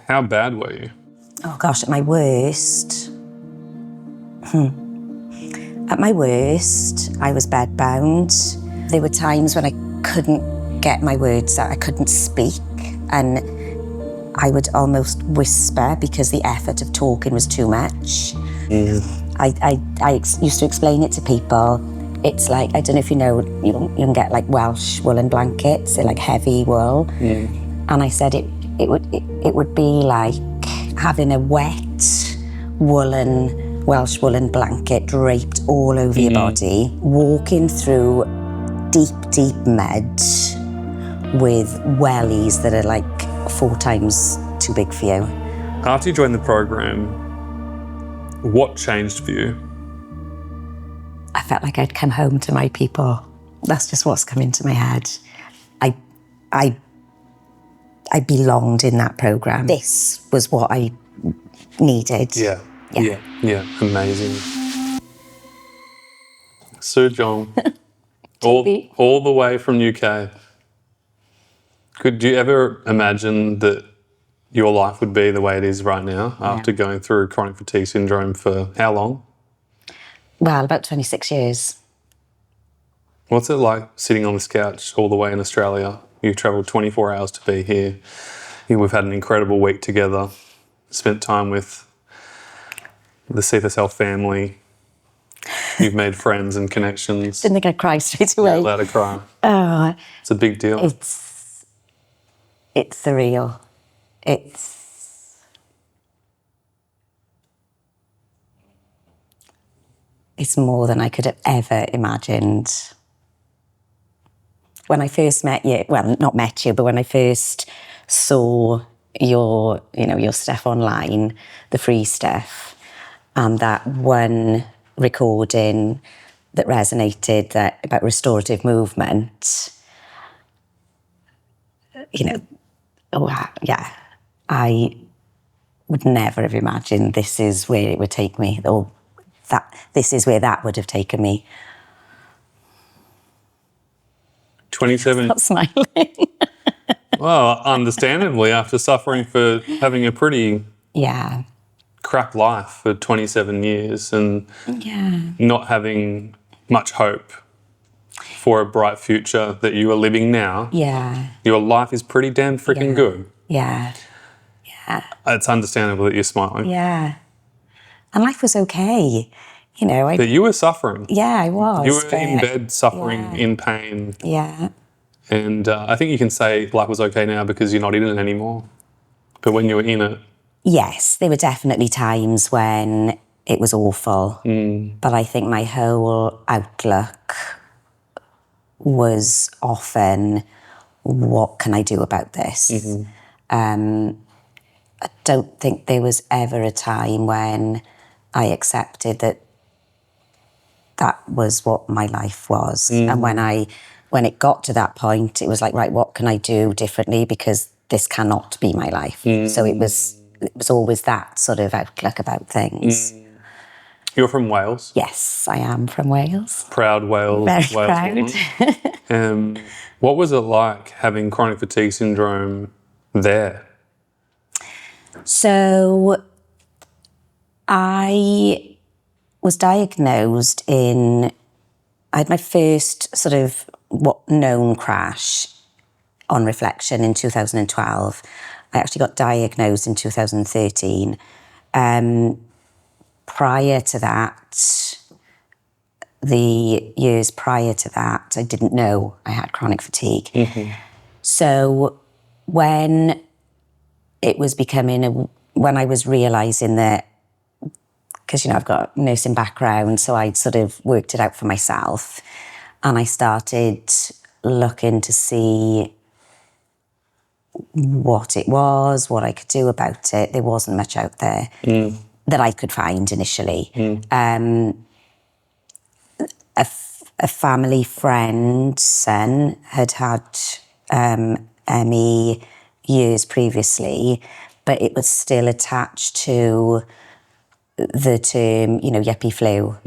How bad were you? Oh gosh, at my worst, At my worst, I was bedbound. There were times when I couldn't get my words out, I couldn't speak, and I would almost whisper because the effort of talking was too much. I used to explain it to people. It's like, I don't know if you know, you can get like Welsh woolen blankets, they're like heavy wool. And I said it would be like having a wet Welsh woolen blanket draped all over your body, walking through deep, deep mud with wellies that are like 4 times too big for you. After you joined the program, what changed for you? I felt like I'd come home to my people. That's just what's come into my head. I belonged in that program. This was what I needed. Yeah. Amazing. Sue Jong, all the way from UK. Could you ever imagine that your life would be the way it is right now after going through chronic fatigue syndrome for how long? Well, about 26 years. What's it like sitting on this couch all the way in Australia? You've travelled 24 hours to be here. We've had an incredible week together, spent time with the CFS Health family. You've made friends and connections. Didn't think I'd cry straight away. You're allowed to cry. Oh, It's a big deal. it's surreal. It's more than I could have ever imagined. When I first met you, well, not met you, but when I first saw your stuff online, the free stuff, and that one recording that resonated about restorative movement, I would never have imagined this is where it would take me, or that this is where that would have taken me. 27. Not smiling. Well, understandably, after suffering for having a pretty crap life for 27 years and not having much hope for a bright future that you are living now. Yeah. Your life is pretty damn freaking good. Yeah. It's understandable that you're smiling. Yeah. And life was okay. But you were suffering. Yeah, I was. You were in bed suffering, in pain. Yeah. And I think you can say life was okay now because you're not in it anymore. But when you were in it... Yes, there were definitely times when it was awful. But I think my whole outlook was often, what can I do about this? I don't think there was ever a time when I accepted that was what my life was. And when it got to that point, it was like, right, what can I do differently? Because this cannot be my life. So it was always that sort of outlook about things. You're from Wales? Yes, I am from Wales. Proud Wales. Very Wales proud. What was it like having chronic fatigue syndrome there? So I was diagnosed I had my first sort of known crash on reflection in 2012. I actually got diagnosed in 2013. Prior to that, the years prior to that, I didn't know I had chronic fatigue. So when it was when I was realising that, because, I've got a nursing background, so I'd sort of worked it out for myself. And I started looking to see what it was, what I could do about it. There wasn't much out there that I could find initially. A family friend's son had ME years previously, but it was still attached to the term, yuppie flu.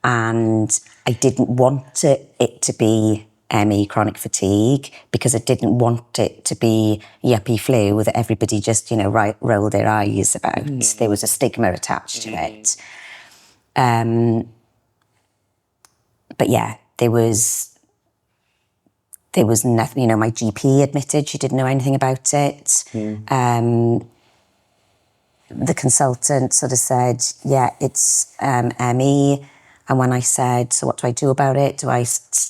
And I didn't want it to be ME, chronic fatigue, because I didn't want it to be yuppie flu that everybody just, rolled their eyes about. There was a stigma attached to it. But yeah, there was nothing, my GP admitted she didn't know anything about it. The consultant sort of said, yeah, it's ME. And when I said, so what do I do about it? Do I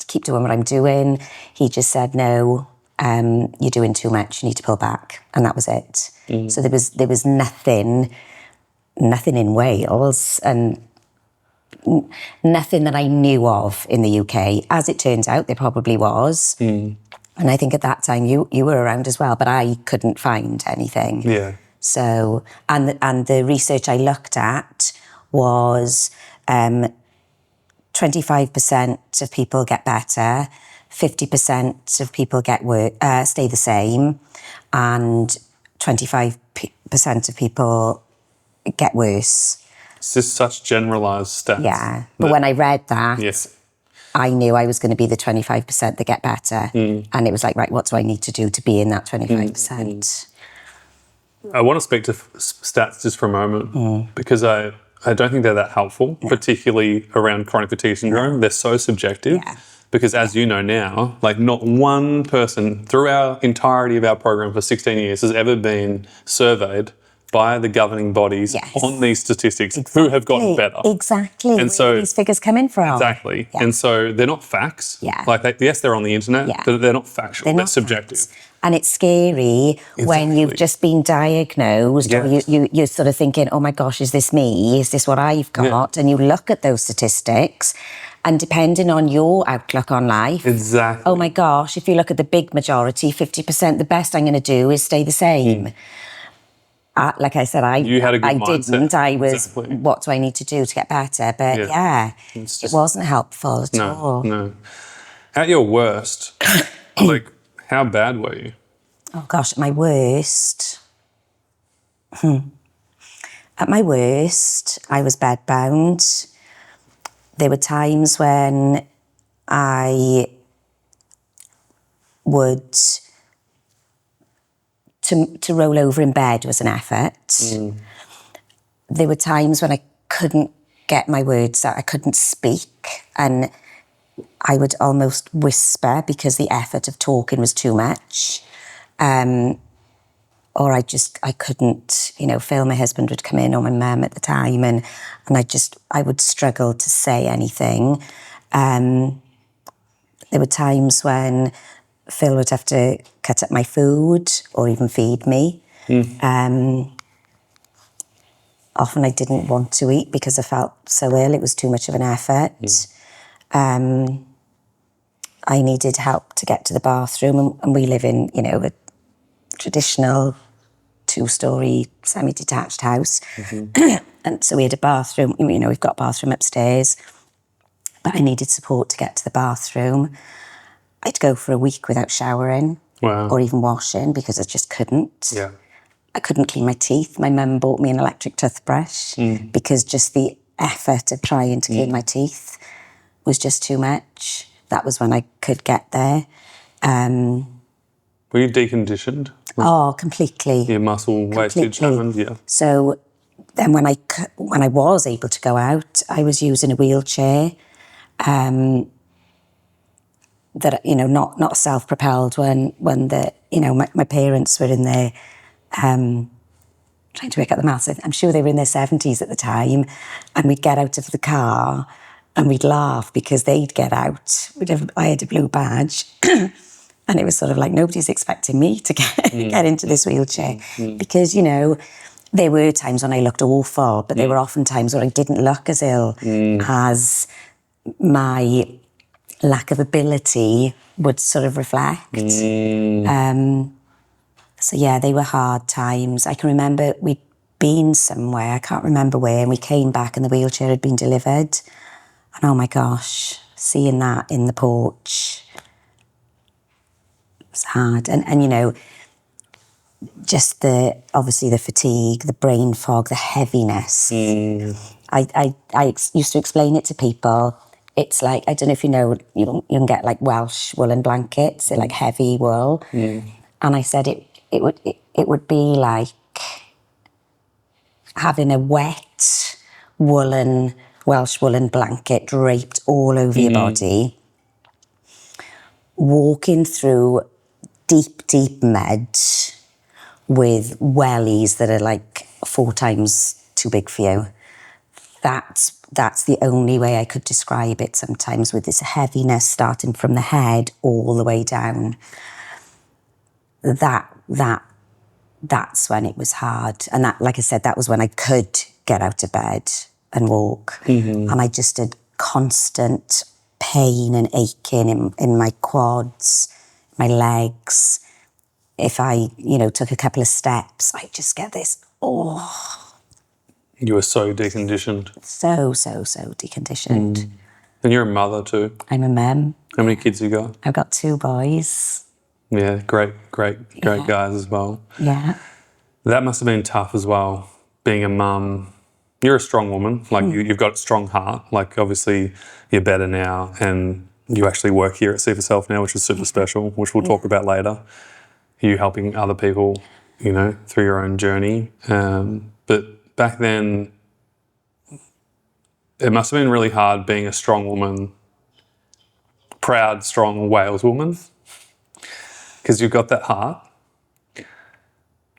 keep doing what I'm doing? He just said, no, you're doing too much. You need to pull back. And that was it. So there was nothing in Wales and nothing that I knew of in the UK. As it turns out, there probably was. And I think at that time you were around as well, but I couldn't find anything. Yeah. So, and the research I looked at was 25% of people get better, 50% of people stay the same, and 25% of people get worse. It's just such generalised stats. Yeah, but when I read that, yes, I knew I was going to be the 25% that get better. And it was like, right, what do I need to do to be in that 25%? I want to speak to stats just for a moment because I don't think they're that helpful, particularly around chronic fatigue syndrome. They're so subjective because, as you know now, like not one person through our entirety of our program for 16 years has ever been surveyed by the governing bodies on these statistics who have gotten better. Exactly. And so these figures coming from. Exactly. Yeah. And so they're not facts. Yeah. Like, yes, they're on the internet, but they're not factual. They're subjective. Facts. And it's scary when you've just been diagnosed or you're sort of thinking, oh my gosh, is this me? Is this what I've got? And you look at those statistics and depending on your outlook on life, oh my gosh, if you look at the big majority, 50%, the best I'm going to do is stay the same. Like I said, you had a good mindset. didn't. I was, what do I need to do to get better? But it wasn't helpful at all. No. At your worst, like, how bad were you? Oh gosh, at my worst. At my worst, I was bedbound. There were times when I would... To roll over in bed was an effort. There were times when I couldn't get my words out, I couldn't speak, and I would almost whisper because the effort of talking was too much. Or I couldn't, Phil, my husband, would come in, or my mum at the time, and I would struggle to say anything. There were times when Phil would have to cut up my food or even feed me. Often I didn't want to eat because I felt so ill. It was too much of an effort. I needed help to get to the bathroom, and we live in, a traditional 2-storey semi-detached house. And so we had a bathroom, we've got a bathroom upstairs, but I needed support to get to the bathroom. I'd go for a week without showering or even washing because I just couldn't. Yeah. I couldn't clean my teeth. My mum bought me an electric toothbrush because just the effort of trying to clean my teeth was just too much. That was when I could get there. Were you deconditioned? Oh, completely. Your muscle wastage happened, yeah. So then when I was able to go out, I was using a wheelchair. That, not self-propelled when my parents were in their, trying to work out the maths, I'm sure they were in their 70s at the time, and we'd get out of the car and we'd laugh because they'd get out. I had a blue badge and it was sort of like nobody's expecting me to get into this wheelchair because, there were times when I looked awful, but there were often times where I didn't look as ill as my lack of ability would sort of reflect. So yeah, they were hard times. I can remember we'd been somewhere, I can't remember where, and we came back and the wheelchair had been delivered. And oh my gosh, seeing that in the porch was hard. And just obviously the fatigue, the brain fog, the heaviness. I used to explain it to people. it's like, I don't know if you know, you can get like Welsh woolen blankets, they're like heavy wool. And I said it would be like having a wet Welsh woolen blanket draped all over your body, walking through deep mud with wellies that are like 4 times too big for you. That's the only way I could describe it sometimes, with this heaviness starting from the head all the way down. That's when it was hard. And that, like I said, that was when I could get out of bed and walk. And I just had constant pain and aching in my quads, my legs. If I, took a couple of steps, I just get this, You were so deconditioned. so deconditioned. And you're a mother too. I'm a mum. How many kids you got? I've got 2 boys. Yeah, great guys as well. Yeah. That must have been tough as well, being a mum. You're a strong woman, like you've got a strong heart. Like obviously you're better now and you actually work here at CFS Health now, which is super special, which we'll talk about later. You helping other people, through your own journey. But back then, it must have been really hard being a strong woman, proud, strong Wales woman, because you've got that heart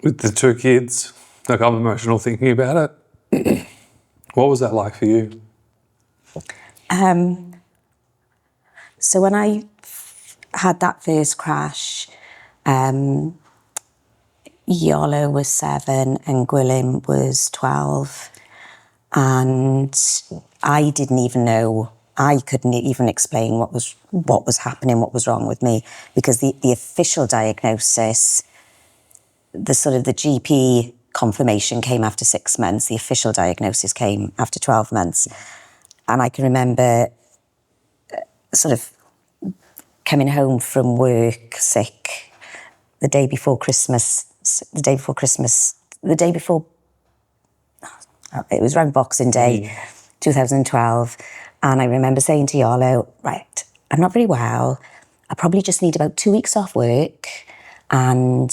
with the 2 kids. Like, I'm emotional thinking about it. What was that like for you? So when I had that first crash, Iolo was 7 and Gwilym was 12. And I didn't even know, I couldn't even explain what was happening, what was wrong with me, because the official diagnosis, the GP confirmation came after 6 months. The official diagnosis came after 12 months. And I can remember coming home from work sick the day before, it was around Boxing Day, 2012. And I remember saying to Iolo, right, I'm not very well. I probably just need about 2 weeks off work and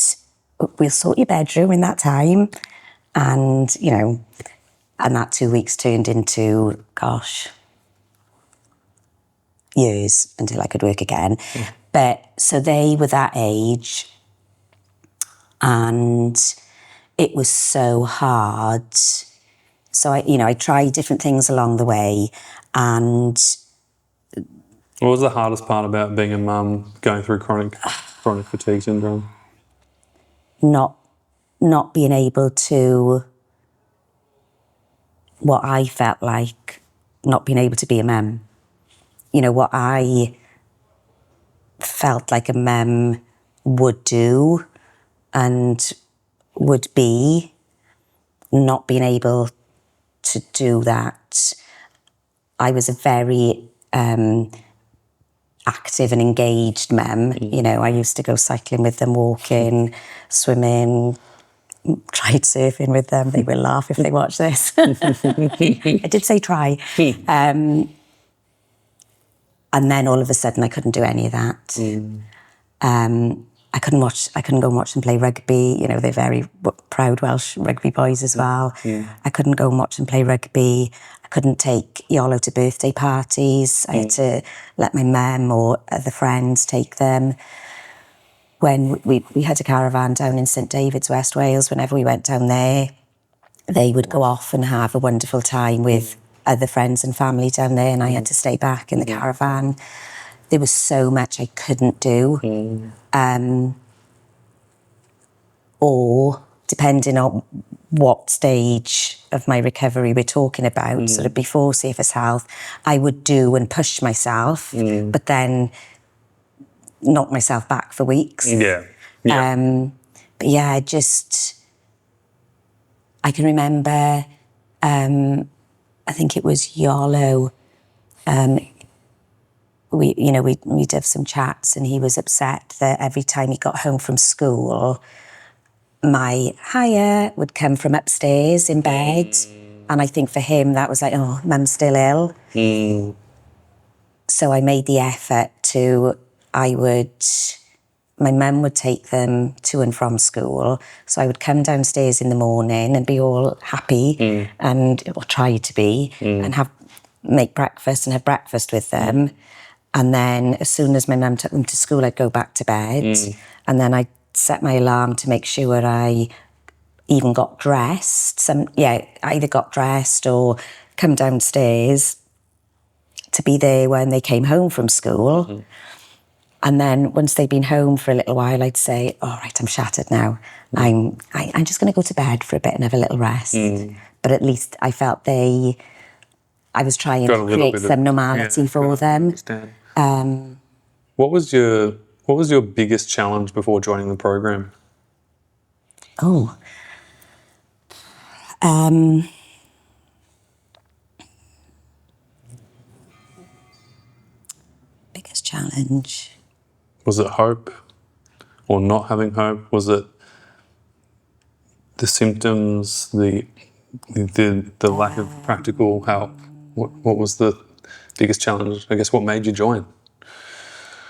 we'll sort your bedroom in that time. And, and that 2 weeks turned into, years until I could work again. But so they were that age and it was so hard. So I tried different things along the way. And what was the hardest part about being a mum going through chronic fatigue syndrome? Not being able to, what I felt like not being able to be a mum. What I felt like a mum would do and would be, not being able to do that. I was a very active and engaged mum. I used to go cycling with them, walking, swimming, tried surfing with them. They will laugh if they watch this. I did say try. And then all of a sudden I couldn't do any of that. I couldn't go and watch them play rugby. They're very proud Welsh rugby boys as well. I couldn't go and watch them play rugby. I couldn't take Iolo to birthday parties. I had to let my mum or other friends take them. When we had a caravan down in St David's, West Wales, whenever we went down there, they would go off and have a wonderful time with other friends and family down there, and I had to stay back in the caravan. There was so much I couldn't do. Or, depending on what stage of my recovery we're talking about, before CFS Health, I would do and push myself, but then knock myself back for weeks. But yeah, I can remember, I think it was Iolo, we'd have some chats and he was upset that every time he got home from school, my higher would come from upstairs in bed. And I think for him that was like, oh, mum's still ill. So I made the effort my mum would take them to and from school. So I would come downstairs in the morning and be all happy or try to be, and make breakfast and have breakfast with them. And then as soon as my mum took them to school, I'd go back to bed. And then I'd set my alarm to make sure I even got dressed. Either got dressed or come downstairs to be there when they came home from school. And then once they'd been home for a little while, I'd say, all right, I'm shattered now. I'm just going to go to bed for a bit and have a little rest. But at least I felt I was trying to create some normality for them. What was your biggest challenge before joining the program? Biggest challenge. Was it hope or not having hope? Was it the symptoms, the lack of practical help? What was the biggest challenge? I guess what made you join?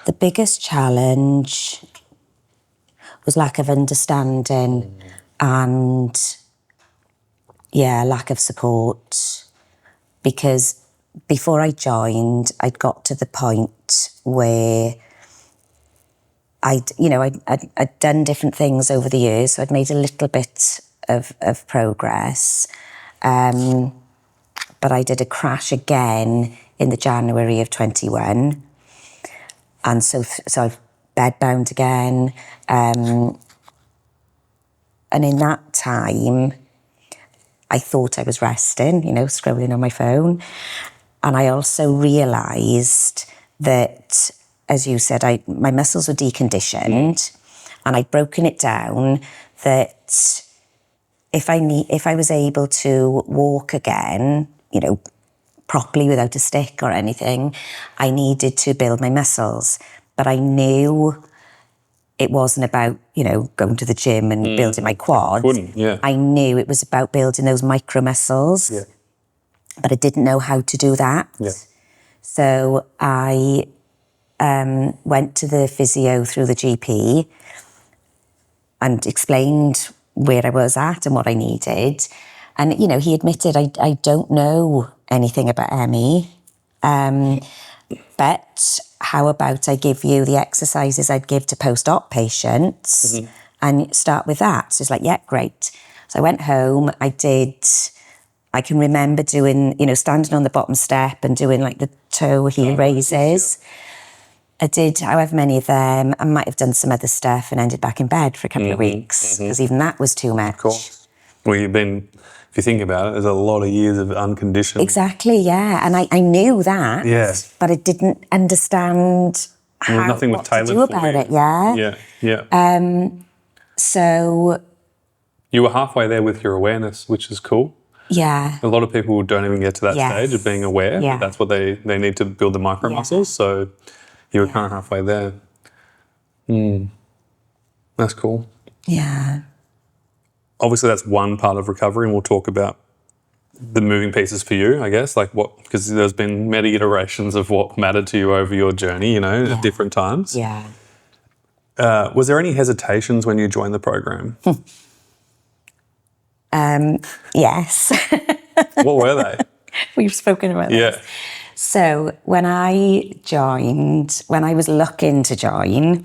The biggest challenge was lack of understanding and lack of support, because before I joined, I'd got to the point where I'd done different things over the years, so I'd made a little bit of progress. But I did a crash again in the January of 21. And so I've bedbound again. And in that time, I thought I was resting, scrolling on my phone. And I also realised that, as you said, my muscles were deconditioned, and I'd broken it down that if I was able to walk again, properly without a stick or anything, I needed to build my muscles. But I knew it wasn't about, going to the gym and building my quads. I knew it was about building those micro muscles. Yeah. But I didn't know how to do that. Yeah. So I went to the physio through the GP and explained where I was at and what I needed. And, he admitted, I don't know anything about ME, but how about I give you the exercises I'd give to post-op patients and start with that? So it's like, yeah, great. So I went home, I can remember doing, standing on the bottom step and doing like the toe heel raises. I did however many of them. I might have done some other stuff and ended back in bed for a couple of weeks, because even that was too much. Of course. Well, if you think about it, there's a lot of years of unconditioned. Exactly, yeah. And I knew that, but I didn't understand what to do about it, yeah. Yeah. So you were halfway there with your awareness, which is cool. Yeah. A lot of people don't even get to that stage of being aware. Yeah. That's what they need to build the micro muscles. So you were kind of halfway there. That's cool. Yeah. Obviously, that's one part of recovery, and we'll talk about the moving pieces for you, I guess, because there's been many iterations of what mattered to you over your journey, at different times. Yeah. Was there any hesitations when you joined the program? Yes. What were they? We've spoken about this. Yeah. So when I was looking to join,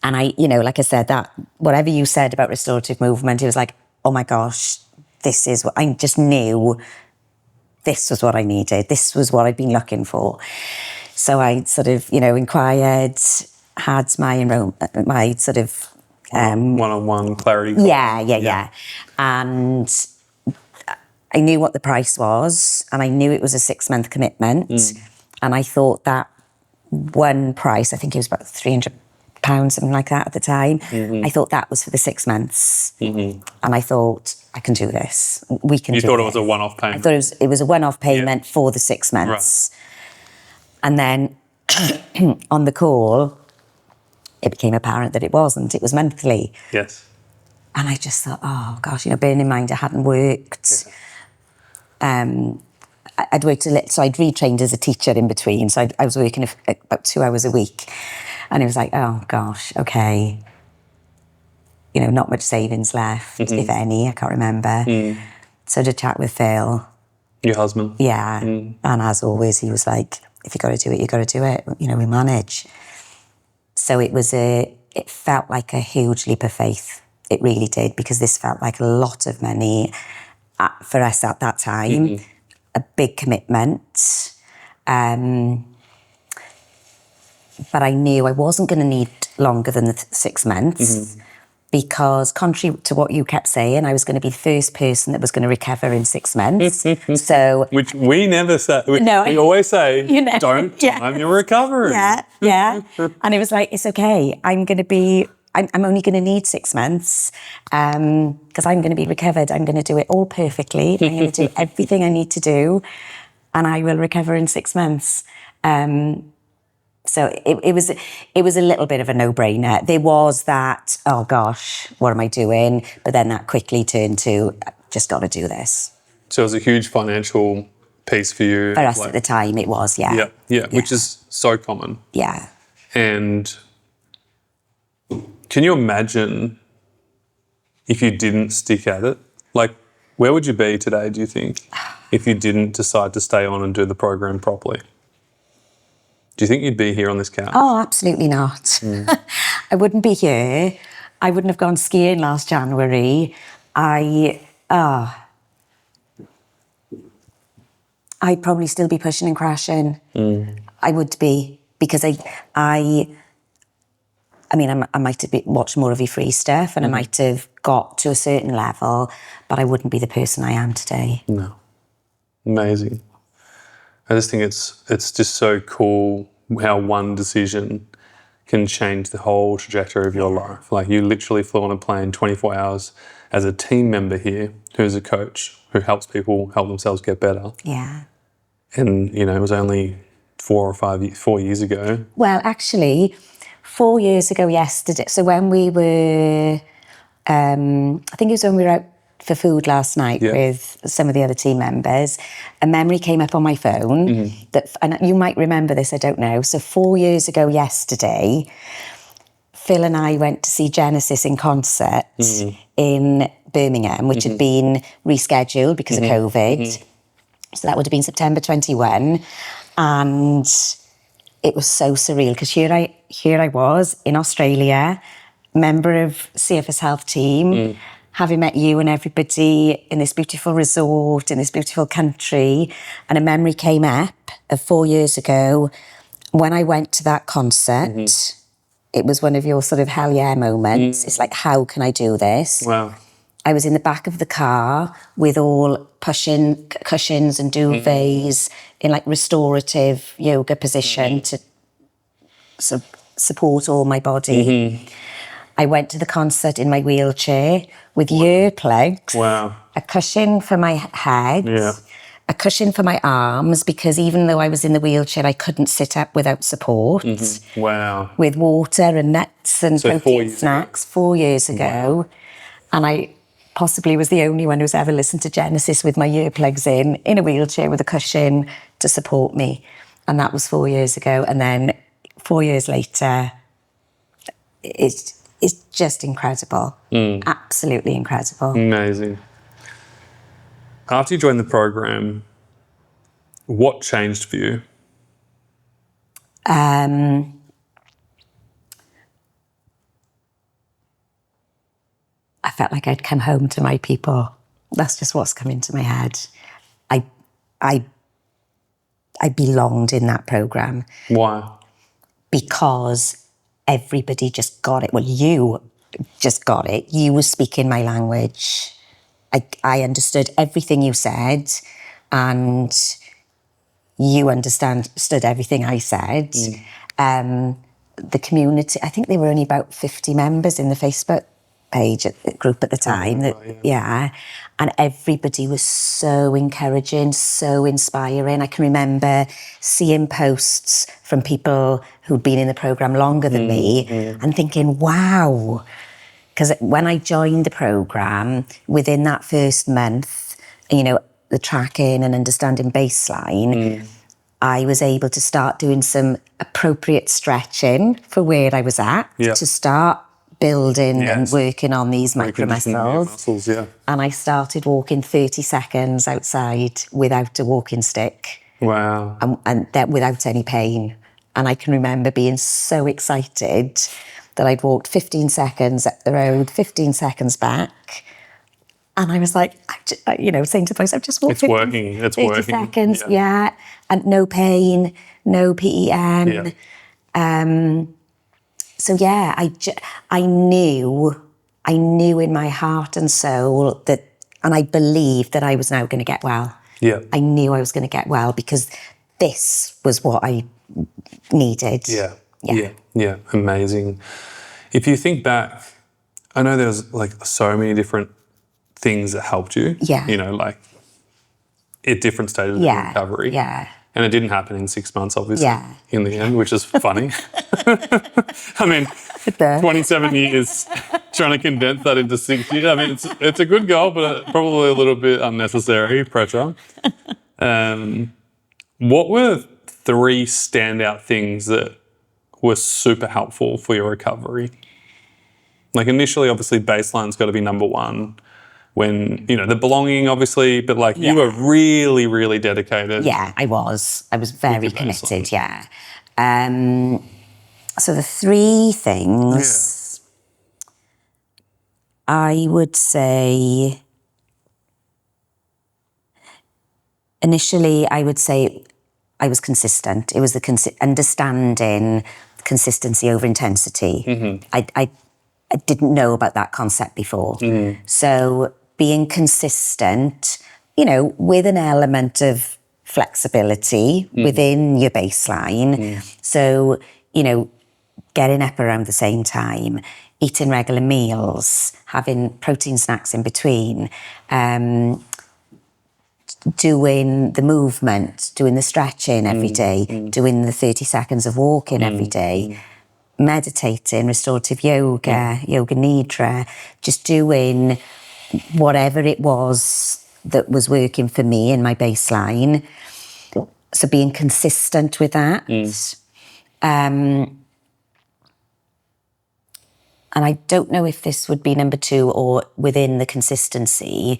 and like I said, that whatever you said about restorative movement, it was like, oh my gosh, this is what I just knew. This was what I needed. This was what I'd been looking for. So I sort of, inquired, had my sort of one-on-one clarity. Yeah. And I knew what the price was, and I knew it was a 6-month commitment. And I thought that one price, I think it was about £300, something like that at the time. I thought that was for the 6 months. And I thought, I can do this. We can do this. You thought it was a one-off payment? I thought it was a one-off payment for the 6 months. Right. And then on the call, it became apparent that it wasn't. It was monthly. Yes. And I just thought, oh gosh, bearing in mind I hadn't worked I'd worked a little, so I'd retrained as a teacher in between. So I was working about 2 hours a week. And it was like, oh gosh, okay. You know, not much savings left, if any, I can't remember. So I did chat with Phil. Your husband? Yeah. And as always, he was like, if you got to do it, you got to do it. You know, we manage. So it felt like a huge leap of faith. It really did, because this felt like a lot of money for us at that time. A big commitment. But I knew I wasn't going to need longer than the 6 months, because contrary to what you kept saying, I was going to be the first person that was going to recover in 6 months. So, which we never say. We always say, don't time your recovery. Yeah. And it was like, it's okay. I'm only going to need 6 months, because I'm going to be recovered. I'm going to do it all perfectly. I'm going to do everything I need to do, and I will recover in 6 months. So it was a little bit of a no-brainer. There was that, oh gosh, what am I doing? But then that quickly turned to, just got to do this. So it was a huge financial piece for you. For us at the time, it was, yeah. Yeah, which is so common. Yeah. And can you imagine if you didn't stick at it? Like, where would you be today, do you think, if you didn't decide to stay on and do the program properly? Do you think you'd be here on this couch? Oh, absolutely not. I wouldn't be here. I wouldn't have gone skiing last January. I'd probably still be pushing and crashing. I would be, because I might have watched more of your free stuff, and I might have got to a certain level, but I wouldn't be the person I am today. No. Amazing. I just think it's just so cool how one decision can change the whole trajectory of your life. Like, you literally flew on a plane 24 hours as a team member here, who's a coach who helps people help themselves get better. Yeah. And, you know, it was only 4 years ago. Well, actually, 4 years ago yesterday. So when we were, I think it was when we were out for food last night with some of the other team members, a memory came up on my phone that, and you might remember this, I don't know. So 4 years ago yesterday, Phil and I went to see Genesis in concert in Birmingham, which had been rescheduled because of COVID. So that would have been September 21. And it was so surreal, because here I was in Australia, member of CFS Health team, having met you and everybody in this beautiful resort, in this beautiful country. And a memory came up of 4 years ago when I went to that concert. It was one of your sort of hell yeah moments. It's like, how can I do this? Wow. I was in the back of the car with all cushions and duvets in like restorative yoga position to support all my body. I went to the concert in my wheelchair with earplugs, a cushion for my head, a cushion for my arms, because even though I was in the wheelchair, I couldn't sit up without support. Wow. With water and nuts and protein snacks 4 years ago. And I possibly was the only one who's ever listened to Genesis with my earplugs in a wheelchair with a cushion to support me. And that was 4 years ago. And then 4 years later, it's just incredible. Absolutely incredible. Amazing. After you joined the program, what changed for you? I felt like I'd come home to my people. That's just what's come into my head. I belonged in that program. Why? Because everybody just got it. Well, you just got it. You were speaking my language. I understood everything you said, and you understood everything I said. The community, I think there were only about 50 members in the Facebook page group at the time. And everybody was so encouraging, so inspiring. I can remember seeing posts from people who'd been in the program longer than me and thinking, wow. Because when I joined the program, within that first month, you know, the tracking and understanding baseline, I was able to start doing some appropriate stretching for where I was at to start building and working on these micro muscles. And I started walking 30 seconds outside without a walking stick. Wow. And that without any pain. And I can remember being so excited that I'd walked 15 seconds up the road, 15 seconds back. And I was like, saying to myself, I've just walked 30 seconds. Yeah. And no pain, no PEM. So yeah, I knew in my heart and soul that, and I believed that I was now going to get well. Yeah. I knew I was going to get well because this was what I needed. Yeah. Amazing. If you think back, I know there's like so many different things that helped you. Yeah. You know, like at different stages of recovery. Yeah. And it didn't happen in 6 months, obviously, in the end, which is funny. I mean, 27 years trying to condense that into 6 years. I mean, it's a good goal, but probably a little bit unnecessary pressure. What were 3 standout things that were super helpful for your recovery? Like initially, obviously, baseline's got to be number one. When, the belonging, obviously, but like you were really, really dedicated. Yeah, I was very committed, So the 3 things, I would say, initially, I would say I was consistent. It was the understanding consistency over intensity. I didn't know about that concept before. So being consistent, with an element of flexibility within your baseline. So, getting up around the same time, eating regular meals, having protein snacks in between, doing the movement, doing the stretching every day, doing the 30 seconds of walking every day, meditating, restorative yoga, yoga nidra, just doing whatever it was that was working for me in my baseline. So being consistent with that. And I don't know if this would be number 2 or within the consistency.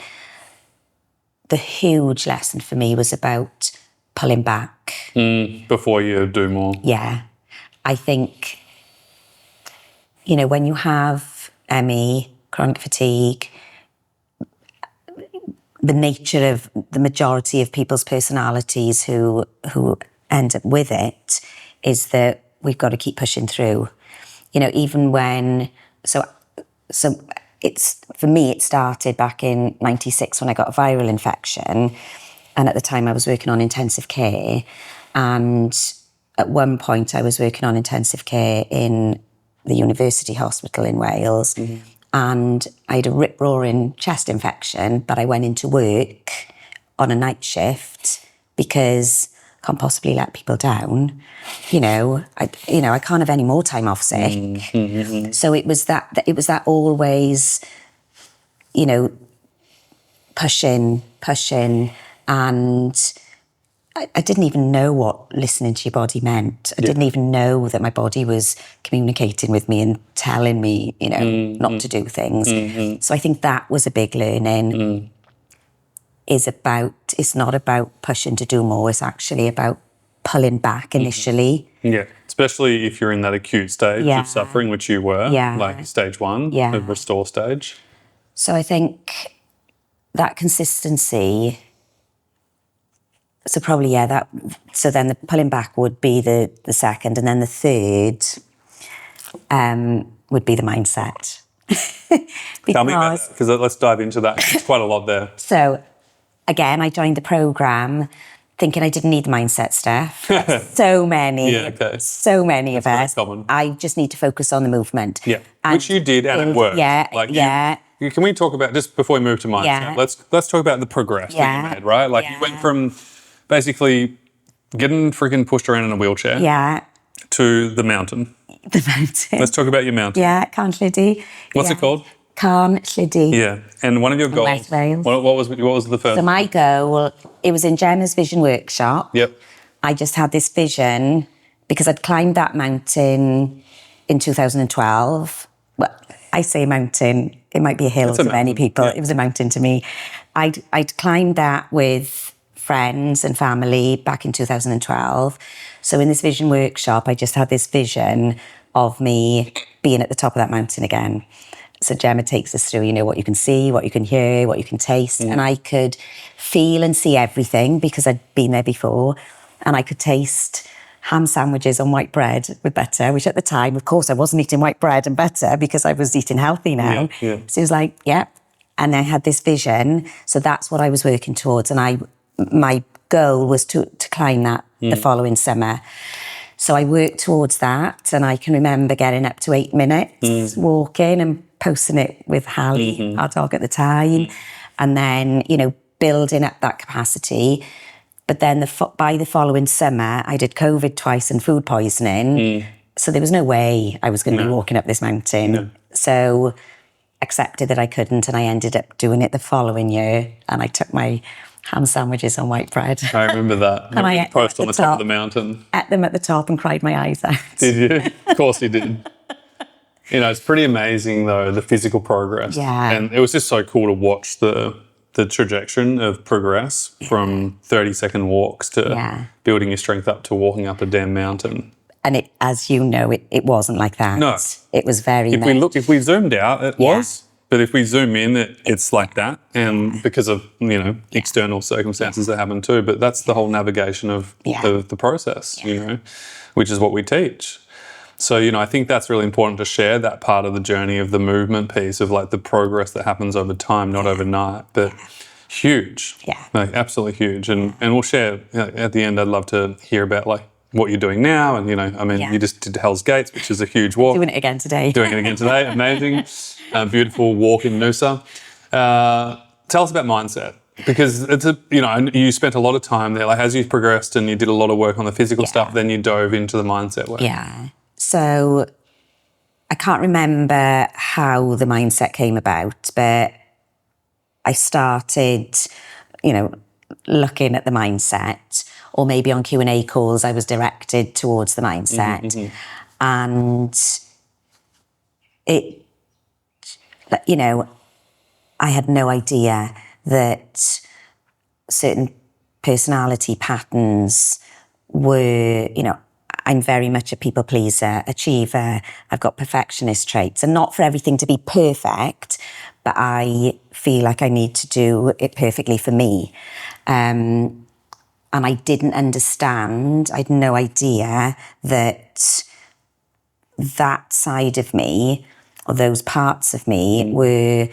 The huge lesson for me was about pulling back. Before you do more. Yeah. I think, when you have ME, chronic fatigue, the nature of the majority of people's personalities who end up with it is that we've got to keep pushing through. Even when, so it's, for me, it started back in 96 when I got a viral infection. And at the time I was working on intensive care. And at one point I was working on intensive care in the University Hospital in Wales. And I had a rip-roaring chest infection, but I went into work on a night shift because I can't possibly let people down. I can't have any more time off sick. So it was that always, pushing, and I didn't even know what listening to your body meant. I didn't even know that my body was communicating with me and telling me, not to do things. So I think that was a big learning. It's not about pushing to do more. It's actually about pulling back initially. Yeah, especially if you're in that acute stage of suffering, which you were, like stage 1, the restore stage. So I think that consistency. So probably, so then the pulling back would be the second, and then the third would be the mindset. Tell me about that, because let's dive into that. It's quite a lot there. So again, I joined the programme thinking I didn't need the mindset stuff. So many of us. Common. I just need to focus on the movement. Yeah, which you did, and it worked. Can we talk about, just before we move to mindset, let's talk about the progress that you made, right? Like you went from basically getting freaking pushed around in a wheelchair to the mountain. The mountain. Let's talk about your mountain. Yeah, Cantledy. What's it called? Carn Llydi. Yeah. And one of your goals, West Wales. what was the first? So my goal, it was in Gemma's vision workshop. Yep. I just had this vision because I'd climbed that mountain in 2012. Well, I say mountain, it might be a hill It's a to many mountain, people. yeah. It was a mountain to me. I'd climbed that with friends and family back in 2012. So in this vision workshop, I just had this vision of me being at the top of that mountain again. So Gemma takes us through, what you can see, what you can hear, what you can taste. And I could feel and see everything because I'd been there before. And I could taste ham sandwiches on white bread with butter, which at the time, of course, I wasn't eating white bread and butter because I was eating healthy now. Yeah. So it was like, yep. And I had this vision. So that's what I was working towards. And my goal was to climb that the following summer. So I worked towards that, and I can remember getting up to 8 minutes walking and posting it with Hallie, our dog at the time, and then, building up that capacity. But then by the following summer, I did COVID twice and food poisoning. So there was no way I was going to be walking up this mountain. No. So accepted that I couldn't, and I ended up doing it the following year, and I took my ham sandwiches on white bread. I remember that. And I post on the top of the mountain. Ate them at the top and cried my eyes out. Did you? Of course you did. It's pretty amazing though, the physical progress. Yeah. And it was just so cool to watch the trajectory of progress from 30-second walks to building your strength up to walking up a damn mountain. And it, as you know, it wasn't like that. No. It was very If we zoomed out, it was. But if we zoom in, it's like that. And because of, external circumstances that happen too. But that's the whole navigation of the process, which is what we teach. So, I think that's really important to share that part of the journey of the movement piece of like the progress that happens over time, not overnight, but huge. Yeah. Like absolutely huge. And we'll share at the end, I'd love to hear about like what you're doing now. And, you just did Hell's Gates, which is a huge walk. Doing it again today. Amazing. Beautiful walk in Noosa. Tell us about mindset, because it's you spent a lot of time there. Like as you progressed and you did a lot of work on the physical stuff, then you dove into the mindset work. Yeah. So I can't remember how the mindset came about, but I started, looking at the mindset, or maybe on Q&A calls, I was directed towards the mindset. And it, I had no idea that certain personality patterns were, I'm very much a people pleaser, achiever. I've got perfectionist traits, and not for everything to be perfect, but I feel like I need to do it perfectly for me. And I didn't understand, I had no idea that side of me, or those parts of me, were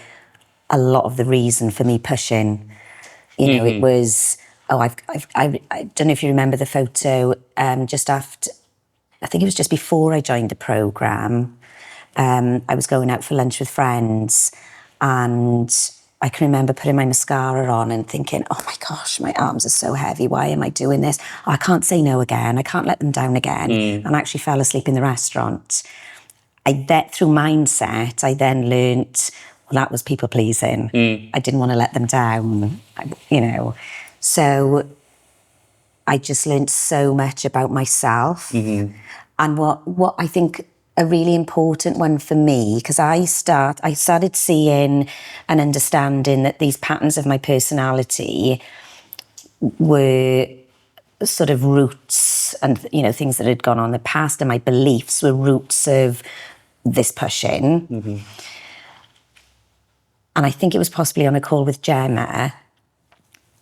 a lot of the reason for me pushing. It was, I don't know if you remember the photo, just after, I think it was just before I joined the programme. I was going out for lunch with friends, and I can remember putting my mascara on and thinking, oh my gosh, my arms are so heavy. Why am I doing this? Oh, I can't say no again. I can't let them down again. And I actually fell asleep in the restaurant. Through mindset, I then learnt, well, that was people pleasing. I didn't want to let them down, So I just learnt so much about myself. And what I think a really important one for me, because I started seeing and understanding that these patterns of my personality were sort of roots and, things that had gone on in the past, and my beliefs were roots of this pushing. And I think it was possibly on a call with Gemma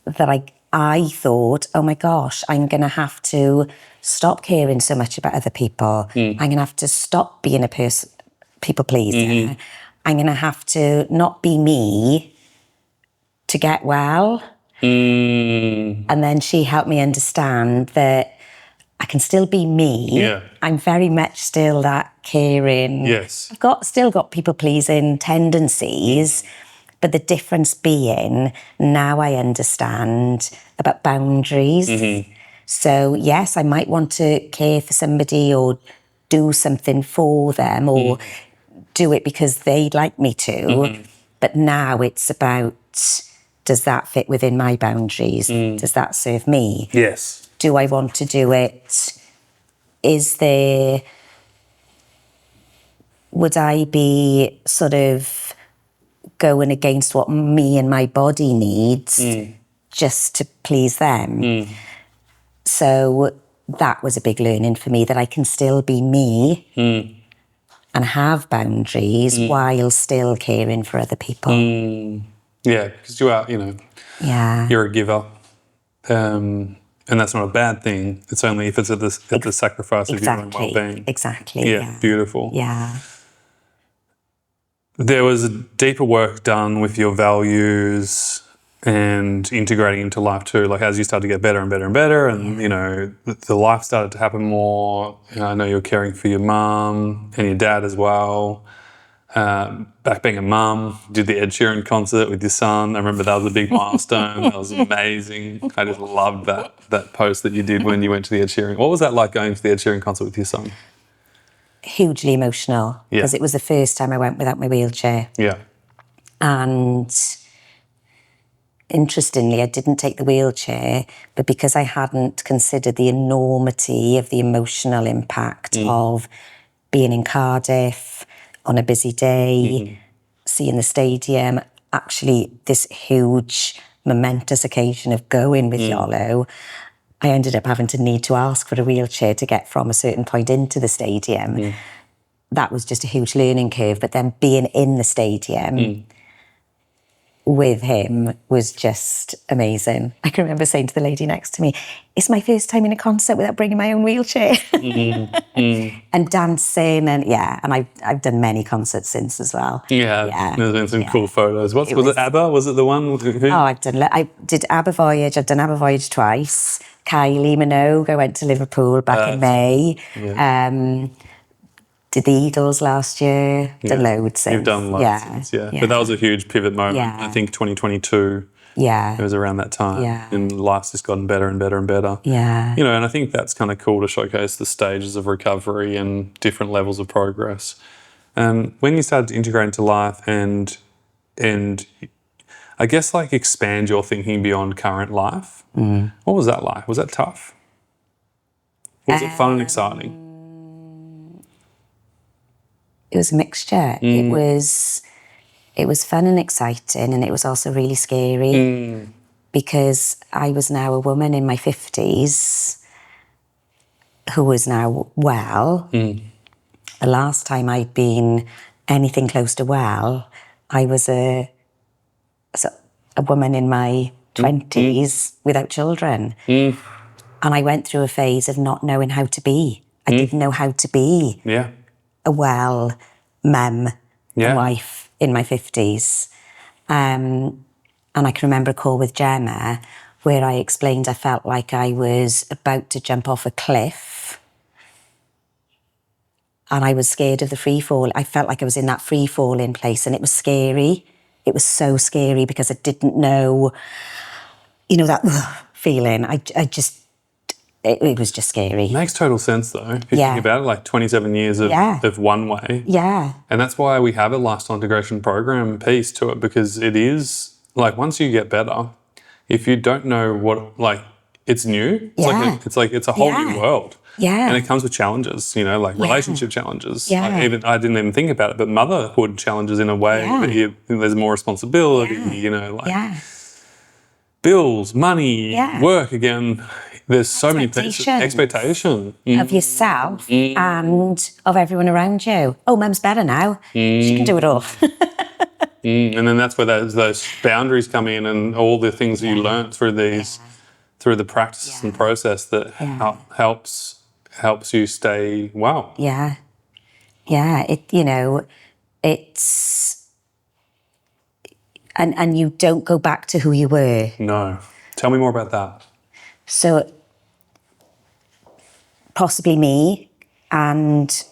that I thought, oh my gosh, I'm going to have to stop caring so much about other people. I'm going to have to stop being a people pleaser. I'm going to have to not be me to get well. And then she helped me understand that I can still be me. Yeah. I'm very much still that caring. Yes. I've still got people pleasing tendencies. But the difference being, now I understand about boundaries. So yes, I might want to care for somebody or do something for them or do it because they'd like me to. But now it's about, does that fit within my boundaries? Does that serve me? Yes. Do I want to do it? Would I be sort of going against what me and my body needs just to please them? So that was a big learning for me, that I can still be me and have boundaries while still caring for other people. Yeah, because you are, Yeah. you're a giver. And that's not a bad thing. It's only if it's at the sacrifice of your own well-being. Exactly. Yeah, beautiful. Yeah. There was deeper work done with your values and integrating into life too. Like as you started to get better and better and better, and the life started to happen more. I know you're caring for your mum and your dad as well. Back being a mum, did the Ed Sheeran concert with your son. I remember that was a big milestone. That was amazing. I just loved that post that you did when you went to the Ed Sheeran. What was that like, going to the Ed Sheeran concert with your son? Hugely emotional, because it was the first time I went without my wheelchair. Yeah. And interestingly, I didn't take the wheelchair, but because I hadn't considered the enormity of the emotional impact of being in Cardiff on a busy day, seeing the stadium, actually this huge momentous occasion of going with Yolo, I ended up having to need to ask for a wheelchair to get from a certain point into the stadium. That was just a huge learning curve. But then being in the stadium with him was just amazing. I can remember saying to the lady next to me, it's my first time in a concert without bringing my own wheelchair. And dancing, and I've done many concerts since as well. Yeah. There's been some cool photos. Was it ABBA? Was it the one? I did ABBA Voyage. I've done ABBA Voyage twice. Kylie Minogue, I went to Liverpool back in May. Did the Eagles last year. Done loads since. You've done loads since, But that was a huge pivot moment. I think 2022. Yeah. It was around that time. Yeah. And life's just gotten better and better and better. Yeah. And I think that's kind of cool to showcase the stages of recovery and different levels of progress. When you started to integrate into life and I guess like expand your thinking beyond current life, what was that like? Was that tough? Was it fun and exciting? It was a mixture. It was fun and exciting, and it was also really scary because I was now a woman in my 50s who was now well. The last time I'd been anything close to well, I was a woman in my 20s without children. And I went through a phase of not knowing how to be. I didn't know how to be a well mum and wife in my 50s. And I can remember a call with Gemma where I explained I felt like I was about to jump off a cliff and I was scared of the free fall. I felt like I was in that free falling place, and it was scary. It was so scary because I didn't know, that feeling. It was just scary. It makes total sense though, if you think about it, like 27 years of one way. Yeah. And that's why we have a lifestyle integration program piece to it, because it is, like, once you get better, if you don't know what, like, it's new. It's a whole new world. Yeah. And it comes with challenges, like relationship challenges. Yeah. Like I didn't even think about it, but motherhood challenges in a way that there's more responsibility, bills, money, work again. There's so many expectations of yourself and of everyone around you. Oh, mum's better now. She can do it all. And then that's where those boundaries come in, and all the things that you learnt through through the practice and process that helps you stay well. Yeah. It's and you don't go back to who you were. No. Tell me more about that. So possibly me, and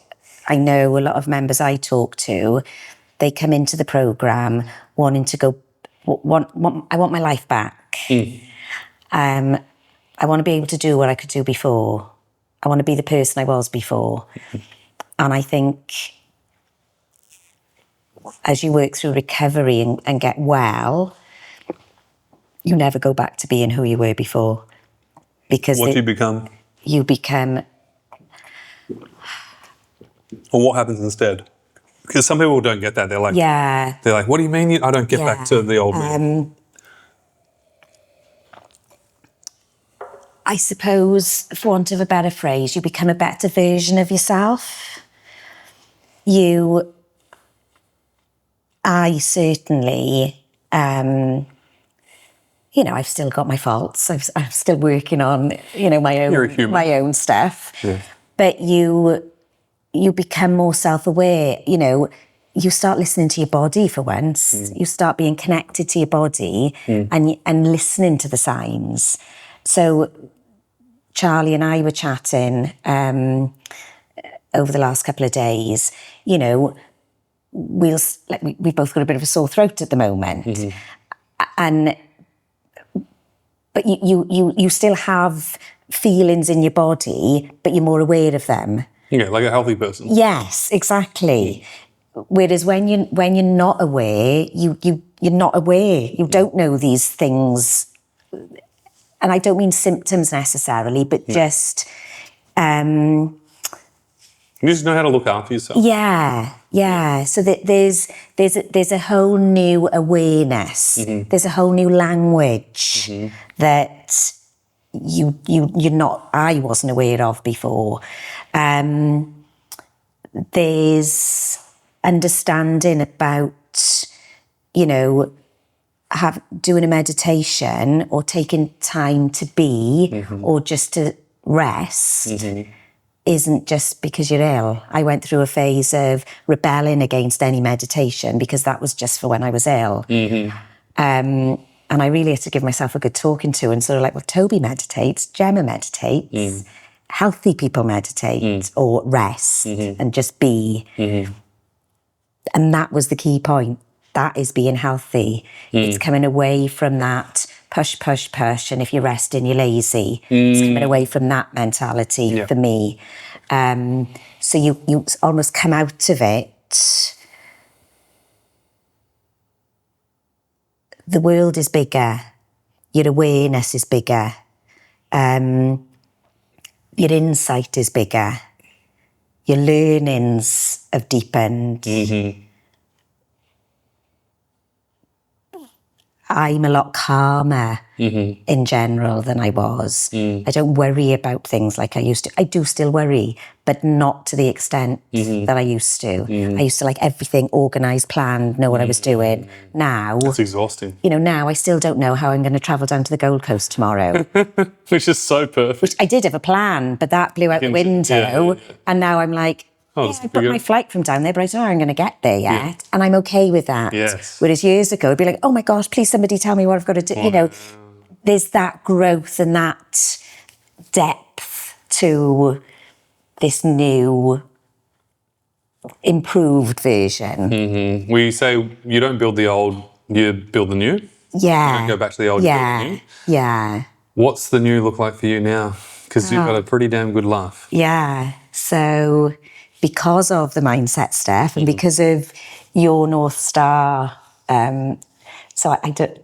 I know a lot of members I talk to, they come into the programme wanting to go, I want my life back. I want to be able to do what I could do before. I want to be the person I was before. And I think as you work through recovery and get well, you never go back to being who you were before. Because What do you become? You become... Or what happens instead? Because some people don't get that. They're like, Yeah. what do you mean I don't get back to the old me? I suppose, for want of a better phrase, you become a better version of yourself. I certainly, I've still got my faults. I'm still working on, my own stuff. Yeah. But you become more self-aware. You start listening to your body for once. You start being connected to your body and listening to the signs. So Charlie and I were chatting over the last couple of days. We've both got a bit of a sore throat at the moment, but you still have feelings in your body, but you're more aware of them. Yeah, like a healthy person. Yes, exactly. Whereas when you're not aware, you're not aware. You don't know these things, and I don't mean symptoms necessarily, but just. You just know how to look after yourself. Yeah. So that there's a whole new awareness. There's a whole new language that I wasn't aware of before. There's understanding about, doing a meditation or taking time to be or just to rest. Isn't just because you're ill. I went through a phase of rebelling against any meditation because that was just for when I was ill. And I really had to give myself a good talking to and sort of like, well, Toby meditates, Gemma meditates, healthy people meditate or rest and just be. And that was the key point. That is being healthy. It's coming away from that push, push, push. And if you're resting, you're lazy. It's coming away from that mentality for me. So you almost come out of it. The world is bigger. Your awareness is bigger. Your insight is bigger. Your learnings have deepened. I'm a lot calmer in general than I was. I don't worry about things like I used to. I do still worry, but not to the extent that I used to. I used to like everything organised, planned, know what I was doing. Now... It's exhausting. Now I still don't know how I'm going to travel down to the Gold Coast tomorrow. Which is so perfect. Which I did have a plan, but that blew out the window. And now I'm like... I booked my flight from down there, but I don't know how I'm going to get there yet. And I'm okay with that. Yes. Whereas years ago, I'd be like, oh my gosh, please somebody tell me what I've got to do. There's that growth and that depth to this new, improved version. We say you don't build the old, you build the new. Yeah. You don't go back to the old, you build the new. Yeah. What's the new look like for you now? Because you've got a pretty damn good life. Yeah. So... because of the mindset stuff and because of your North Star, so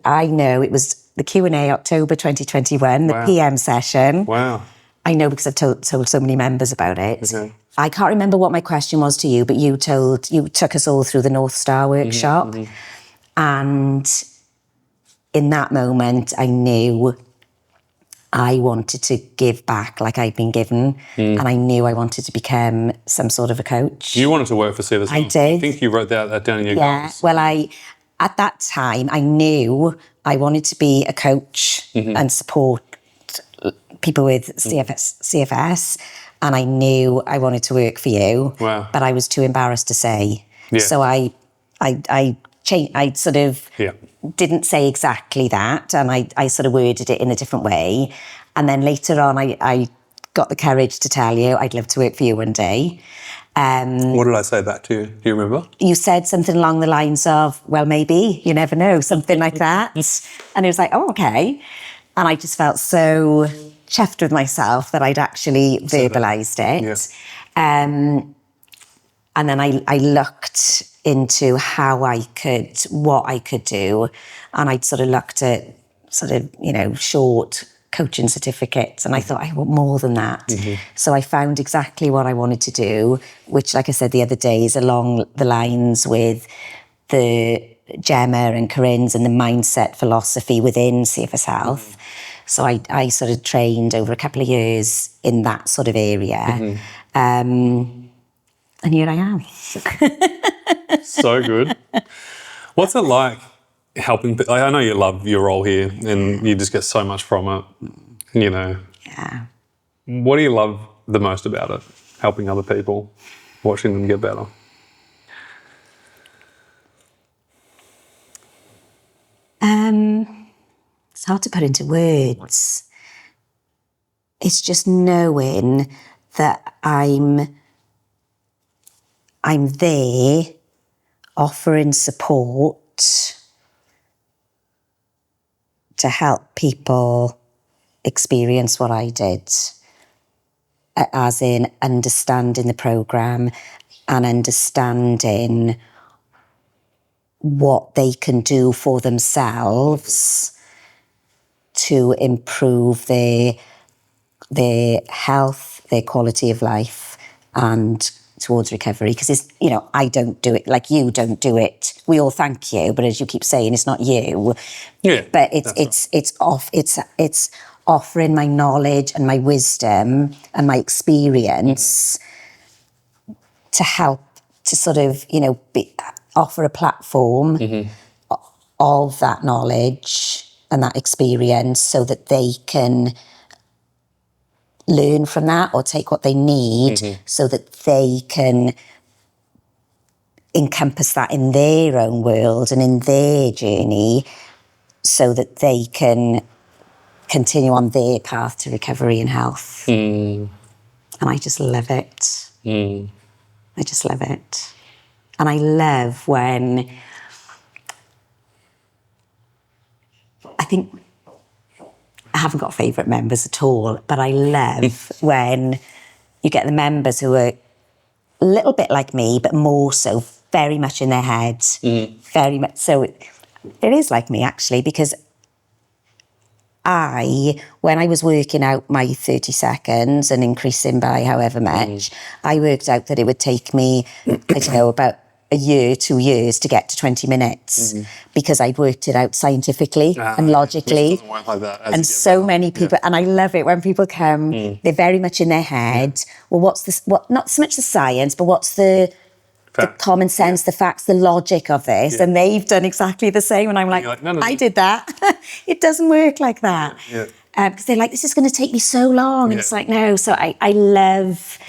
I know it was the Q&A October 2021, the PM session. Wow. I know because I've told so many members about it. Okay. I can't remember what my question was to you, but you took us all through the North Star workshop. And in that moment, I knew I wanted to give back like I'd been given, and I knew I wanted to become some sort of a coach. You wanted to work for CFS Health. I did. I think you wrote that down in your goals. Well, at that time, I knew I wanted to be a coach and support people with CFS, and I knew I wanted to work for you. Wow. But I was too embarrassed to say. Yeah. So I changed. I sort of didn't say exactly that, and I sort of worded it in a different way. And then later on, I got the courage to tell you I'd love to work for you one day. What did I say back to you? Do you remember? You said something along the lines of, well, maybe, you never know, something like that. And it was like, oh, okay. And I just felt so chuffed with myself that I'd actually verbalised it. Yes. And then I looked, into what I could do. And I'd sort of looked at short coaching certificates, and I thought, I want more than that. So I found exactly what I wanted to do, which, like I said the other day, is along the lines with the Gemma and Corinne's and the mindset philosophy within CFS Health. So I sort of trained over a couple of years in that sort of area. And here I am. So good. What's it like helping? I know you love your role here and you just get so much from it, Yeah. What do you love the most about it? Helping other people, watching them get better? It's hard to put into words. It's just knowing that I'm there offering support to help people experience what I did, as in understanding the programme and understanding what they can do for themselves to improve their health, their quality of life, and towards recovery. Because I don't do it like you don't do it. We all thank you, but as you keep saying, it's not you. Yeah, but it's offering my knowledge and my wisdom and my experience to help to sort of offer a platform of that knowledge and that experience so that they can learn from that or take what they need so that they can encompass that in their own world and in their journey so that they can continue on their path to recovery and health. And I just love it. I just love it. And I love when I think I haven't got favourite members at all, but I love when you get the members who are a little bit like me, but more so very much in their heads. Very much so. It is like me, actually, because when I was working out my 30 seconds and increasing by however much, I worked out that it would take me, about a year, 2 years to get to 20 minutes because I'd worked it out scientifically and logically. It doesn't work like that. And so many people, and I love it when people come, they're very much in their head. Well, not so much the science, but what's the common sense, the facts, the logic of this. And they've done exactly the same. And I'm like, no. I did that. It doesn't work like that. Because they're like, this is going to take me so long. And it's like, no. So I love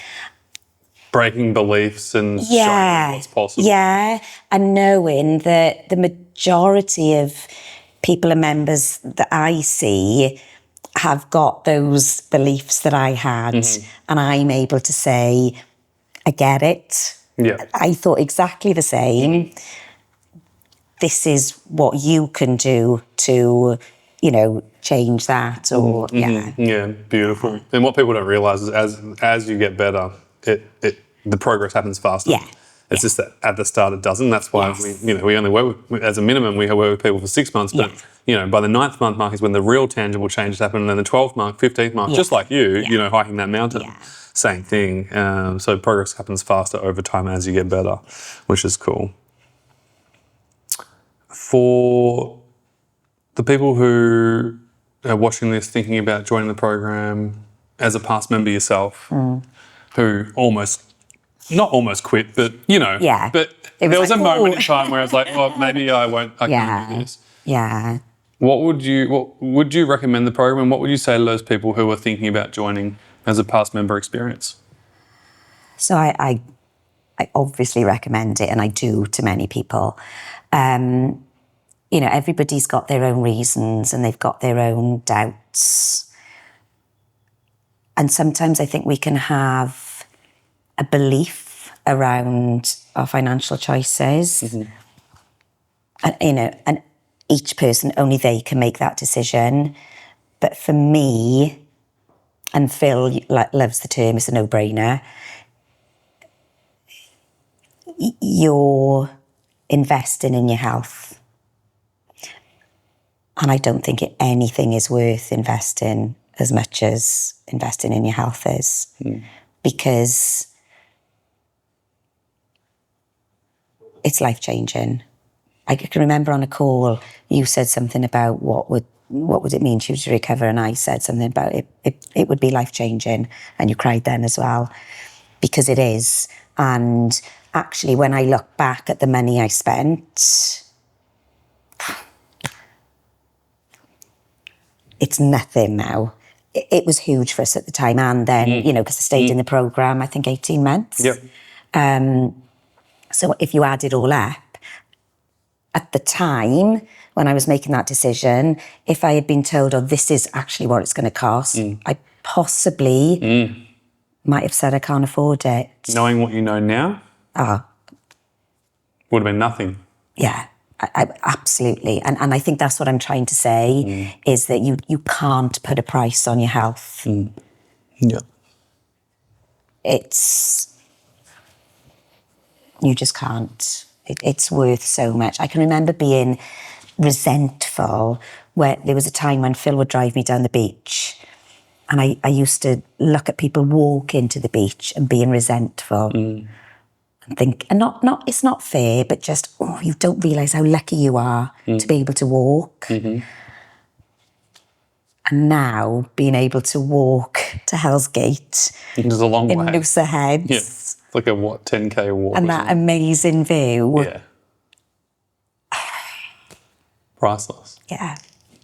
breaking beliefs and showing them what's possible. Yeah, and knowing that the majority of people and members that I see have got those beliefs that I had, and I'm able to say, I get it. Yeah. I thought exactly the same. This is what you can do to, change that or, Yeah, beautiful. And what people don't realise is as you get better, the progress happens faster. Yeah. It's just that at the start it doesn't. That's why we only work with, as a minimum, we work with people for 6 months. But by the 9th month mark is when the real tangible changes happen, and then the 12th month, 15th month, just like you, hiking that mountain, same thing. So progress happens faster over time as you get better, which is cool. For the people who are watching this, thinking about joining the program as a past member yourself, who not almost quit, but but there was a moment in time where I was like, well, maybe I can't do this. Yeah. What would you recommend the program? What would you say to those people who are thinking about joining as a past member experience? So I obviously recommend it, and I do to many people. Everybody's got their own reasons and they've got their own doubts. And sometimes I think we can have a belief around our financial choices. And each person, only they can make that decision. But for me, and Phil loves the term, it's a no-brainer, your investing in your health. And I don't think anything is worth investing as much as investing in your health is. Because it's life-changing. I can remember on a call, you said something about what would it mean to you to recover, and I said something about it would be life-changing, and you cried then as well, because it is. And actually, when I look back at the money I spent, it's nothing now. It was huge for us at the time, and then, because I stayed in the programme, I think 18 months. Yep. So if you add it all up, at the time, when I was making that decision, if I had been told, oh, this is actually what it's going to cost, I possibly might have said I can't afford it. Knowing what you know now, would have been nothing. Yeah, I absolutely. And I think that's what I'm trying to say, is that you can't put a price on your health. Yeah. You just can't. It's worth so much. I can remember being resentful where there was a time when Phil would drive me down the beach, and I used to look at people walk into the beach and being resentful and think, and not it's not fair, but just, you don't realise how lucky you are to be able to walk. And now being able to walk to Hell's Gate It's a long in way. Noosa Heads. Yeah. It's like a 10K walk. And that amazing view. Yeah. Priceless. Yeah,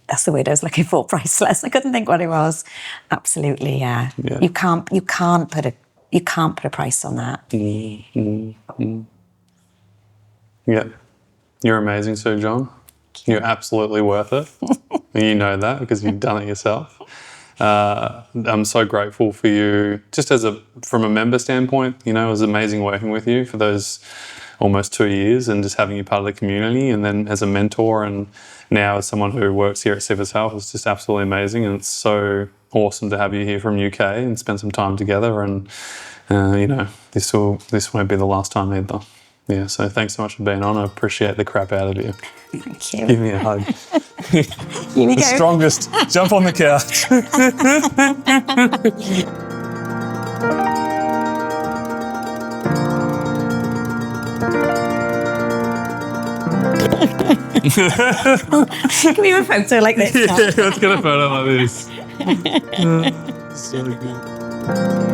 that's the word I was looking for. Priceless. I couldn't think what it was. Absolutely, yeah. You can't put a price on that. Yeah. You're amazing, Sue John. You're absolutely worth it. You know that because you've done it yourself. I'm so grateful for you. Just from a member standpoint, it was amazing working with you for those almost 2 years and just having you part of the community, and then as a mentor and now as someone who works here at CFS Health, it's just absolutely amazing, and it's so awesome to have you here from UK and spend some time together, and this won't be the last time either. Yeah, so thanks so much for being on. I appreciate the crap out of you. Thank you. Give me a hug. Here we The go. strongest. Jump on the couch. Can we have a photo like this? Yeah, let's get a photo like this. So good.